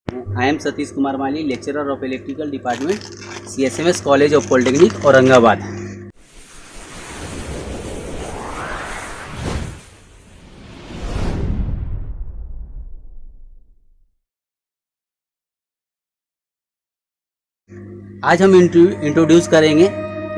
I am Satish Kumar Mali, lecturer of electrical department, CSMS college of polytechnic Aurangabad. आज हम introduce करेंगे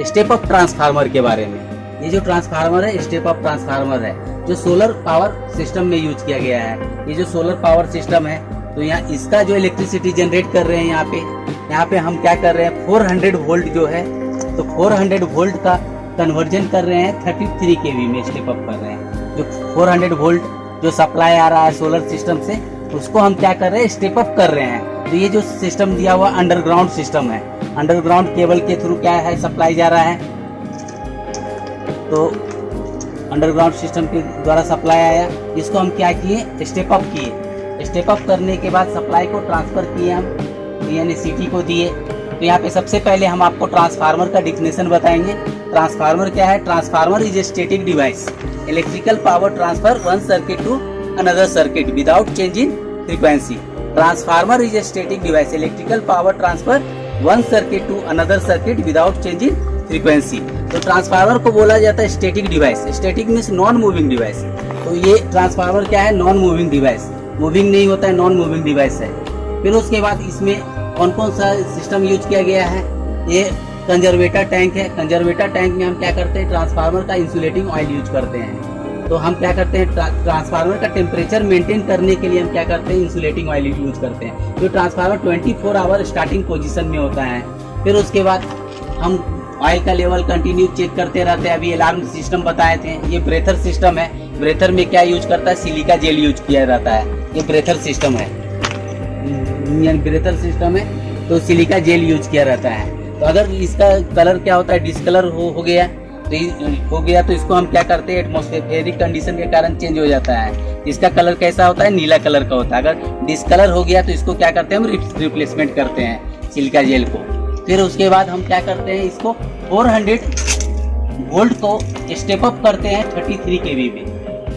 step up transformer के बारे में। ये जो ट्रांसफार्मर है स्टेप अप ट्रांसफार्मर है, जो सोलर पावर सिस्टम में यूज किया गया है। ये जो सोलर पावर सिस्टम है, तो यहाँ इसका जो इलेक्ट्रिसिटी जनरेट कर रहे हैं यहाँ पे हम क्या कर रहे हैं, 400 वोल्ट जो है, तो 400 वोल्ट का कन्वर्जन कर रहे हैं 33 kV में स्टेप अप कर रहे हैं। जो 400 वोल्ट जो सप्लाई आ रहा है सोलर सिस्टम से, उसको हम क्या कर रहे हैं, स्टेप अप कर रहे हैं। तो ये जो सिस्टम दिया हुआ अंडरग्राउंड सिस्टम है, अंडरग्राउंड केबल के थ्रू क्या है सप्लाई जा रहा है। तो अंडरग्राउंड सिस्टम के द्वारा सप्लाई आया, इसको हम क्या किए, स्टेप अप किए। स्टेप अप करने के बाद सप्लाई को ट्रांसफर किए हम, यानी सिटी को दिए। तो यहाँ पे सबसे पहले हम आपको ट्रांसफार्मर का डिफिनेशन बताएंगे। ट्रांसफार्मर क्या है? Transformer is a static device, electrical power transfer one circuit to another circuit without change in frequency. Transformer is a static device, electrical power transfer one circuit to another circuit without change in frequency. तो transformer को बोला जाता है static device. Static means non moving device. तो ये transformer क्या है? Non moving device. Moving नहीं होता है, नॉन मूविंग डिवाइस है। फिर उसके बाद इसमें कौन कौन सा सिस्टम यूज किया गया है? ये कंजर्वेटर टैंक है। कंजर्वेटर टैंक में हम क्या करते हैं, ट्रांसफार्मर का इंसुलेटिंग ऑयल यूज करते हैं। तो हम क्या करते हैं, ट्रांसफार्मर का टेम्परेचर मेंटेन करने के लिए हम क्या करते हैं, इंसुलेटिंग ऑयल यूज करते हैं। तो ट्रांसफार्मर 24 आवर स्टार्टिंग पोजीशन में होता है। फिर उसके बाद हम ऑयल का लेवल कंटिन्यू चेक करते रहते हैं। अभी अलार्म सिस्टम बताए थे। ये ब्रेथर सिस्टम है। ब्रेथर में क्या यूज करता है, सिलिका जेल यूज किया जाता है। ये ब्रेथर सिस्टम है, ब्रेथर सिस्टम है, तो सिलिका जेल यूज किया रहता है। तो अगर इसका कलर क्या होता है, डिस्कलर हो गया तो इसको हम क्या करते हैं, एटमॉस्फेरिक कंडीशन के कारण चेंज हो जाता है। इसका कलर कैसा होता है, नीला कलर का होता है। अगर डिस्कलर हो गया तो इसको क्या करते हैं, हम रिप्लेसमेंट करते हैं सिलिका जेल को। फिर उसके बाद हम क्या करते हैं, इसको 400 वोल्ट को स्टेप अप करते हैं 33 kV में।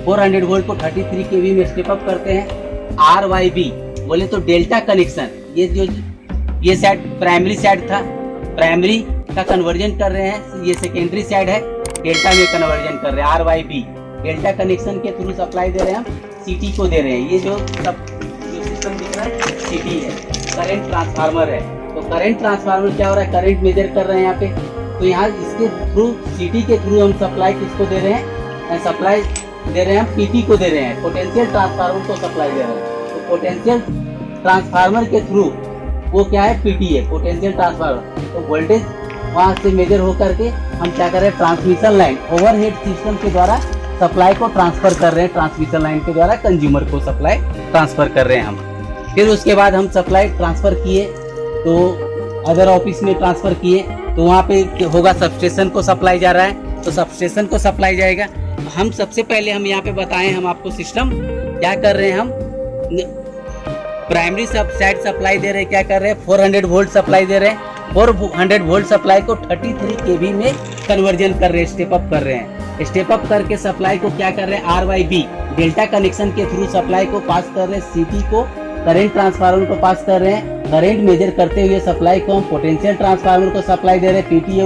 400 वोल्ट को 33 kV में स्टेप अप करते हैं। RYB बोले तो डेल्टा कनेक्शन, ये साइड प्राइमरी साइड था, प्राइमरी का कन्वर्जन कर रहे हैं। ये सेकेंडरी साइड है, डेल्टा में कन्वर्जन कर रहे हैं। RYB डेल्टा कनेक्शन के थ्रू सप्लाई दे रहे हैं, हम सिटी को दे रहे हैं। ये जो सिस्टम दिख रहा है सिटी है, करंट ट्रांसफार्मर है। तो करंट ट्रांसफार्मर क्या हो रहा है, करंट मेजर कर रहे हैं यहाँ पे। तो यहाँ इसके थ्रू सिटी के थ्रू हम सप्लाई किसको दे रहे हैं, सप्लाई दे रहे हैं हम PT को दे रहे हैं, पोटेंशियल ट्रांसफार्मर को सप्लाई दे रहे हैं। तो पोटेंशियल ट्रांसफार्मर के थ्रू वो क्या है, PT है, पोटेंशियल ट्रांसफार्मर। तो वोल्टेज वहाँ से मेजर होकर के हम क्या कर रहे हैं, ट्रांसमिशन लाइन ओवरहेड सिस्टम के द्वारा सप्लाई को ट्रांसफर कर रहे हैं। ट्रांसमिशन लाइन के द्वारा कंज्यूमर को सप्लाई ट्रांसफर कर रहे हैं हम। फिर उसके बाद हम सप्लाई ट्रांसफर किए, तो अदर ऑफिस में ट्रांसफर किए, तो वहाँ पे होगा सबस्टेशन को सप्लाई जा रहा है, तो सबस्टेशन को सप्लाई जाएगा। हम सबसे पहले हम यहाँ पे बताएं, हम आपको सिस्टम क्या कर रहे हैं, हम प्राइमरी साइड सप्लाई दे रहे हैं। क्या कर रहे हैं, 400 वोल्ट सप्लाई दे रहे हैं। 400 वोल्ट सप्लाई को 33 kV में कन्वर्जन कर रहे हैं, स्टेप अप कर रहे हैं। स्टेप अप करके सप्लाई को क्या कर रहे हैं, RYB डेल्टा कनेक्शन के थ्रू सप्लाई को पास कर रहे हैं, सिटी को करंट ट्रांसफार्मर को पास कर रहे हैं। करंट मेजर करते हुए सप्लाई को हम पोटेंशियल ट्रांसफार्मर को सप्लाई दे रहे हैं। PT है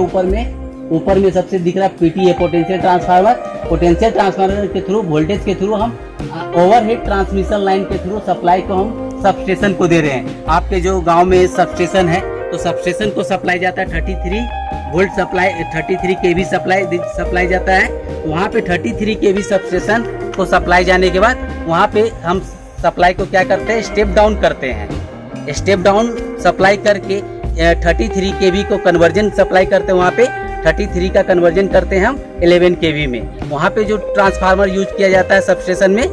ऊपर में सबसे दिख रहा है PT है, पोटेंशियल ट्रांसफार्मर। पोटेंशियल ट्रांसफार्मर के थ्रू वोल्टेज के थ्रू हम ओवरहेड ट्रांसमिशन लाइन के थ्रू सप्लाई को हम सबस्टेशन को दे रहे हैं। आपके जो गांव में सबस्टेशन है, तो सबस्टेशन को सप्लाई जाता है 33 वोल्ट सप्लाई, 33 kV सप्लाई जाता है। वहाँ पे 33 kV सबस्टेशन को सप्लाई जाने के बाद वहाँ पे हम सप्लाई को क्या करते हैं, स्टेप डाउन करते हैं। स्टेप डाउन सप्लाई करके 33 kV को कन्वर्जन सप्लाई करते हैं। वहाँ पे 33 का कन्वर्जन करते हैं हम 11 kV में। वहाँ पे जो ट्रांसफार्मर यूज किया जाता है सबस्टेशन में,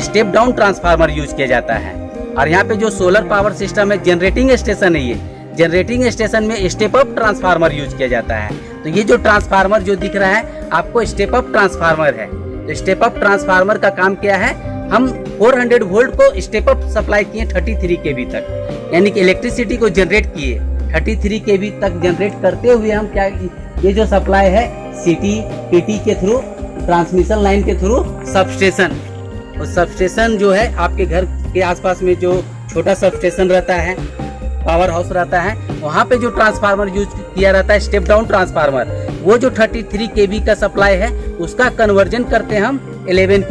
स्टेप डाउन ट्रांसफार्मर यूज किया जाता है। और यहाँ पे जो सोलर पावर सिस्टम है, जनरेटिंग स्टेशन है, ये जनरेटिंग स्टेशन में स्टेप अप ट्रांसफार्मर यूज किया जाता है। तो ये जो ट्रांसफार्मर जो दिख रहा है आपको, स्टेप अप ट्रांसफार्मर है। तो स्टेप अप ट्रांसफार्मर का काम क्या है, हम 400 वोल्ट को स्टेप अप सप्लाई किए 33 kV तक, यानी कि इलेक्ट्रिसिटी को जनरेट किए 33 kV तक। जनरेट करते हुए हम क्या, ये जो सप्लाई है सिटी PT के थ्रू, ट्रांसमिशन लाइन के थ्रू सबस्टेशन, और सबस्टेशन जो है आपके घर के आसपास में जो छोटा सब स्टेशन रहता है, पावर हाउस रहता है, वहाँ पे जो ट्रांसफार्मर यूज किया रहता है स्टेप डाउन ट्रांसफार्मर, वो जो 33 kV का सप्लाई है उसका कन्वर्जन करते हैं हम 11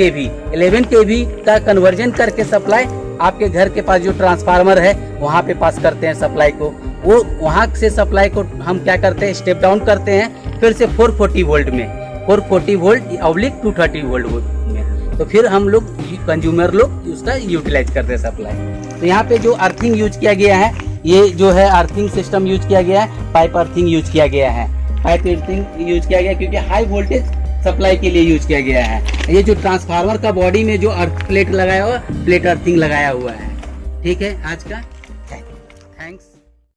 kV का कन्वर्जन करके सप्लाई आपके घर के पास जो ट्रांसफार्मर है वहाँ पे पास करते हैं सप्लाई को। वो वहाँ से सप्लाई को हम क्या करते हैं, स्टेप डाउन करते हैं फिर से 440 वोल्ट में, 440 वोल्ट / 230 वोल्ट में, तो फिर हम लोग कंज्यूमर लोग उसका यूटिलाइज करते हैं सप्लाई। तो यहाँ पे जो अर्थिंग यूज किया गया है, ये जो है अर्थिंग सिस्टम यूज किया गया है, पाइप अर्थिंग यूज किया गया है, पाइप अर्थिंग यूज किया गया क्योंकि हाई वोल्टेज सप्लाई के लिए यूज किया गया है। ये जो ट्रांसफार्मर का बॉडी में जो अर्थ प्लेट लगाया हुआ, प्लेट अर्थिंग लगाया हुआ है। ठीक है आज का